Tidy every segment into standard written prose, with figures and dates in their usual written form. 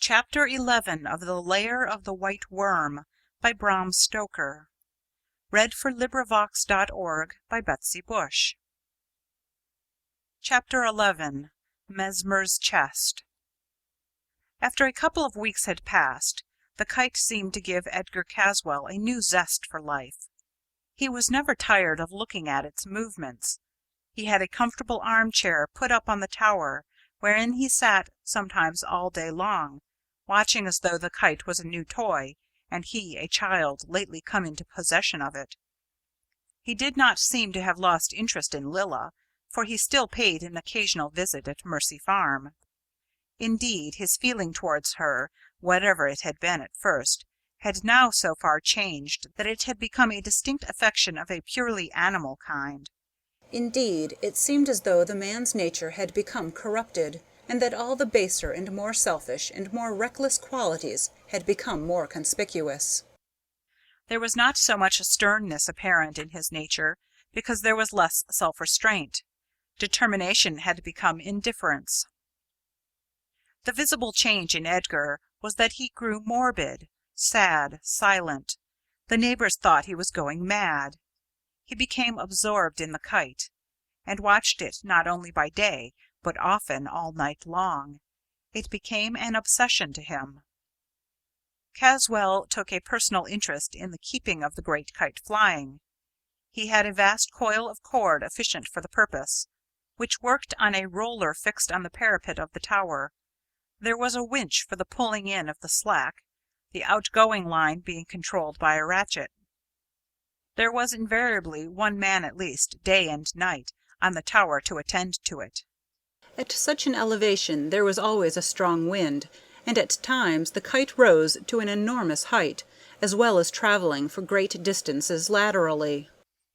Chapter 11 of The Lair of the White Worm by Bram Stoker. LibriVox.org by Betsy Bush. Chapter 11. Mesmer's Chest. After a couple of weeks had passed, the kite seemed to give Edgar Caswall a new zest for life. He was never tired of looking at its movements. He had a comfortable armchair put up on the tower, wherein he sat sometimes all day long, watching as though the kite was a new toy, and he a child lately come into possession of it. He did not seem to have lost interest in Lilla, for he still paid an occasional visit at Mercy Farm. Indeed, his feeling towards her, whatever it had been at first, had now so far changed that it had become a distinct affection of a purely animal kind. Indeed, it seemed as though the man's nature had become corrupted, and that all the baser and more selfish and more reckless qualities had become more conspicuous. There was not so much sternness apparent in his nature, because there was less self-restraint. Determination had become indifference. The visible change in Edgar was that he grew morbid, sad, silent. The neighbours thought he was going mad. He became absorbed in the kite, and watched it not only by day, but often all night long. It became an obsession to him. Caswall took a personal interest in the keeping of the great kite flying. He had a vast coil of cord efficient for the purpose, which worked on a roller fixed on the parapet of the tower. There was a winch for the pulling in of the slack, the outgoing line being controlled by a ratchet. There was invariably one man at least, day and night, on the tower to attend to it. At such an elevation there was always a strong wind, and at times the kite rose to an enormous height, as well as travelling for great distances laterally.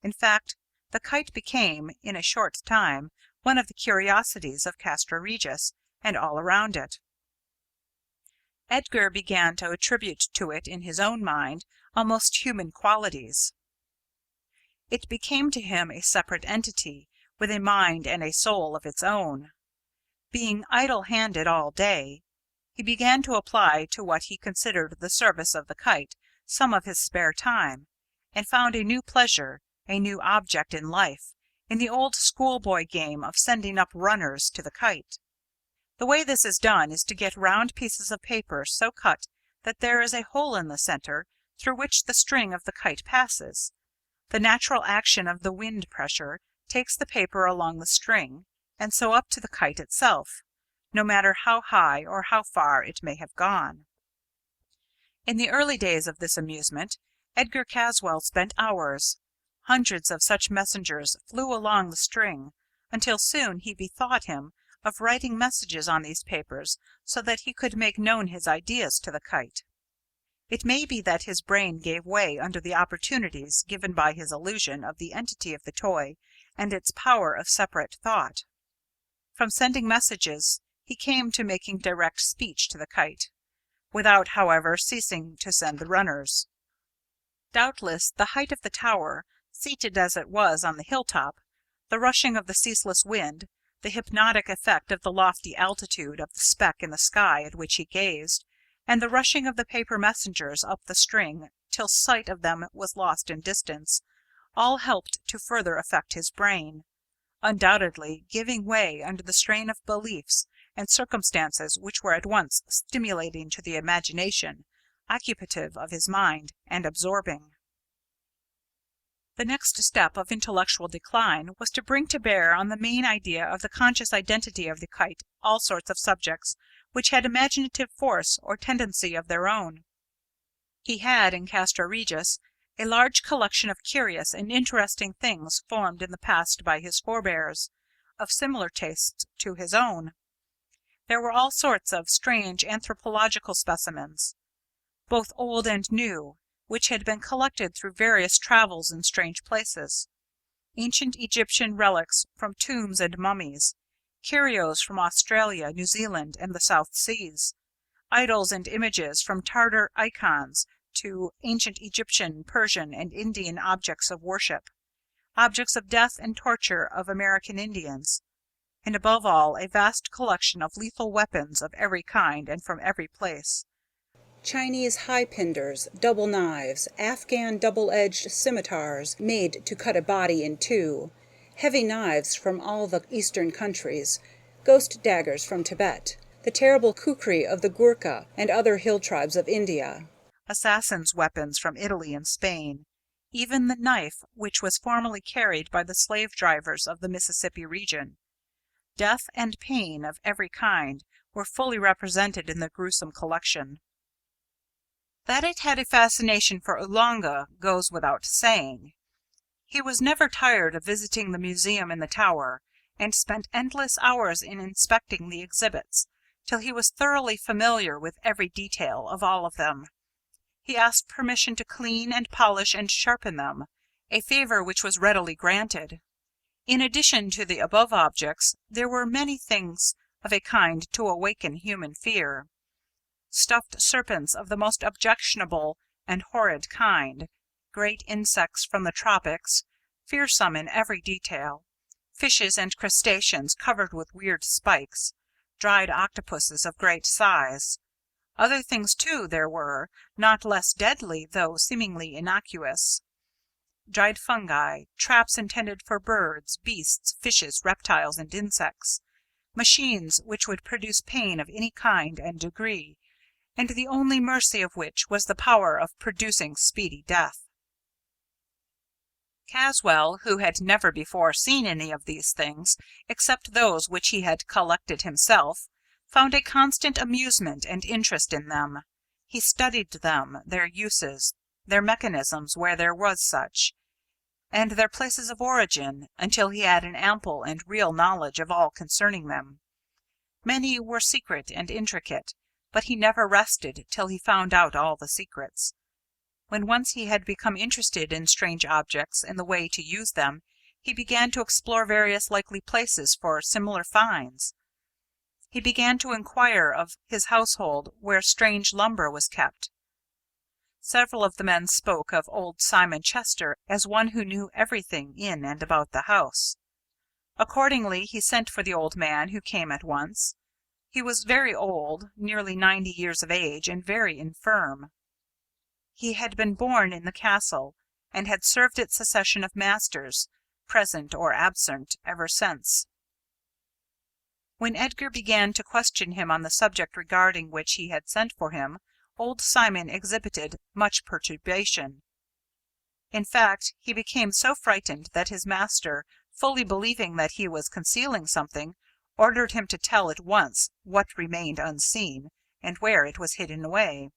In fact, the kite became, in a short time, one of the curiosities of Castra Regis and all around it. Edgar began to attribute to it in his own mind almost human qualities. It became to him a separate entity, with a mind and a soul of its own. Being idle-handed all day, he began to apply to what he considered the service of the kite some of his spare time, and found a new pleasure, a new object in life, in the old schoolboy game of sending up runners to the kite. The way this is done is to get round pieces of paper so cut that there is a hole in the centre through which the string of the kite passes. The natural action of the wind pressure takes the paper along the string, and so up to the kite itself, no matter how high or how far it may have gone. In the early days of this amusement, Edgar Caswall spent hours. Hundreds of such messengers flew along the string, until soon he bethought him of writing messages on these papers so that he could make known his ideas to the kite. It may be that his brain gave way under the opportunities given by his illusion of the entity of the toy and its power of separate thought. From sending messages he came to making direct speech to the kite, without, however, ceasing to send the runners. Doubtless the height of the tower, seated as it was on the hilltop, the rushing of the ceaseless wind, the hypnotic effect of the lofty altitude of the speck in the sky at which he gazed, and the rushing of the paper messengers up the string till sight of them was lost in distance, all helped to further affect his brain, undoubtedly giving way under the strain of beliefs and circumstances which were at once stimulating to the imagination, occupative of his mind, and absorbing. The next step of intellectual decline was to bring to bear on the main idea of the conscious identity of the kite all sorts of subjects which had imaginative force or tendency of their own. He had, in Castra Regis, a large collection of curious and interesting things formed in the past by his forebears, of similar tastes to his own. There were all sorts of strange anthropological specimens, both old and new, which had been collected through various travels in strange places, ancient Egyptian relics from tombs and mummies, curios from Australia, New Zealand, and the South Seas, idols and images from Tartar icons to ancient Egyptian, Persian, and Indian objects of worship, objects of death and torture of American Indians, and above all a vast collection of lethal weapons of every kind and from every place. Chinese high-pinders, double knives, Afghan double-edged scimitars made to cut a body in two, heavy knives from all the eastern countries, ghost daggers from Tibet, the terrible kukri of the Gurkha and other hill tribes of India, Assassins' weapons from Italy and Spain, even the knife which was formerly carried by the slave drivers of the Mississippi region. Death and pain of every kind were fully represented in the gruesome collection. That it had a fascination for Oolanga goes without saying. He was never tired of visiting the museum in the Tower, and spent endless hours in inspecting the exhibits, till he was thoroughly familiar with every detail of all of them. He asked permission to clean and polish and sharpen them, a favour which was readily granted. In addition to the above objects, there were many things of a kind to awaken human fear. Stuffed serpents of the most objectionable and horrid kind, great insects from the tropics, fearsome in every detail, fishes and crustaceans covered with weird spikes, dried octopuses of great size. Other things, too, there were, not less deadly though seemingly innocuous. Dried fungi, traps intended for birds, beasts, fishes, reptiles, and insects, machines which would produce pain of any kind and degree, and the only mercy of which was the power of producing speedy death. Caswall, who had never before seen any of these things, except those which he had collected himself, found a constant amusement and interest in them. He studied them, their uses, their mechanisms where there was such, and their places of origin, until he had an ample and real knowledge of all concerning them. Many were secret and intricate, but he never rested till he found out all the secrets. When once he had become interested in strange objects and the way to use them, he began to explore various likely places for similar finds. He began to inquire of his household where strange lumber was kept. Several of the men spoke of old Simon Chester as one who knew everything in and about the house. Accordingly he sent for the old man, who came at once. He was very old, nearly 90 years of age, and very infirm. He had been born in the castle, and had served its succession of masters, present or absent, ever since. When Edgar began to question him on the subject regarding which he had sent for him, old Simon exhibited much perturbation. In fact, he became so frightened that his master, fully believing that he was concealing something, ordered him to tell at once what remained unseen, and where it was hidden away.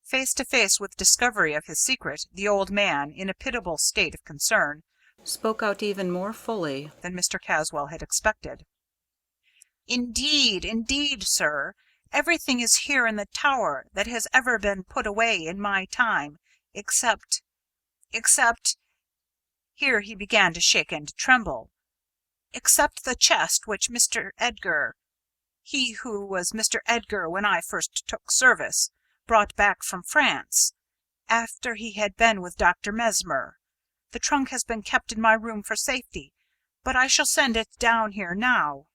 Face to face with discovery of his secret, the old man, in a pitiable state of concern, spoke out even more fully than Mr. Caswall had expected. Indeed, sir, everything is here in the Tower that has ever been put away in my time, except, here he began to shake and tremble, except the chest which Mr. Edgar, he who was Mr. Edgar when I first took service, brought back from France, after he had been with Dr. Mesmer. The trunk has been kept in my room for safety, but I shall send it down here now."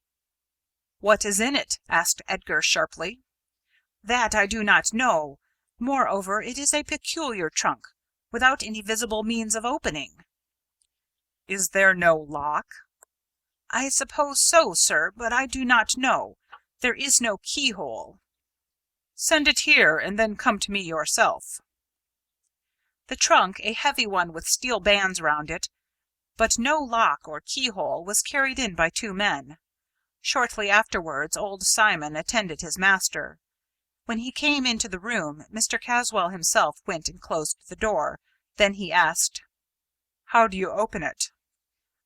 "What is in it?" asked Edgar sharply. "That I do not know. Moreover, it is a peculiar trunk, without any visible means of opening." "Is there no lock?" "I suppose so, sir, but I do not know. There is no keyhole." "Send it here, and then come to me yourself." The trunk, a heavy one with steel bands round it, but no lock or keyhole, was carried in by two men. Shortly afterwards old Simon attended his master. When he came into the room, Mr. Caswall himself went and closed the door. Then he asked, "How do you open it?"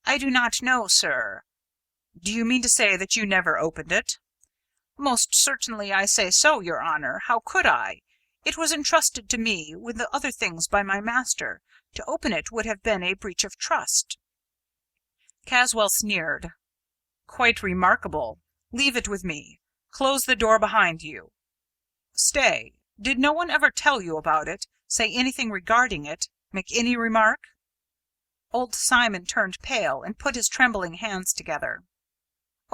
"I do not know, sir." "Do you mean to say that you never opened it?" "Most certainly I say so, your honour. How could I? It was entrusted to me with the other things by my master. To open it would have been a breach of trust." Caswall sneered. "Quite remarkable. Leave it with me. Close the door behind you. Stay. Did no one ever tell you about it, say anything regarding it, make any remark?" Old Simon turned pale and put his trembling hands together.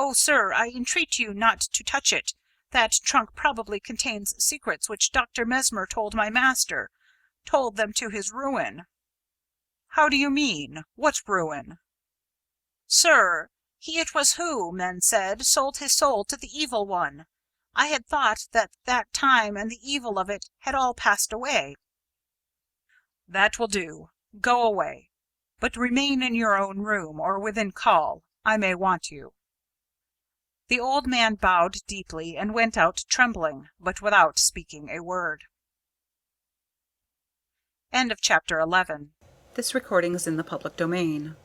Oh, sir, I entreat you not to touch it. That trunk probably contains secrets which Dr. Mesmer told my master told them to his ruin." "How do you mean? What ruin?" "Sir, he it was who, men said, sold his soul to the Evil One. I had thought that that time and the evil of it had all passed away." "That will do. Go away. But remain in your own room, or within call. I may want you." The old man bowed deeply and went out trembling, but without speaking a word. End of chapter 11. This recording is in the public domain.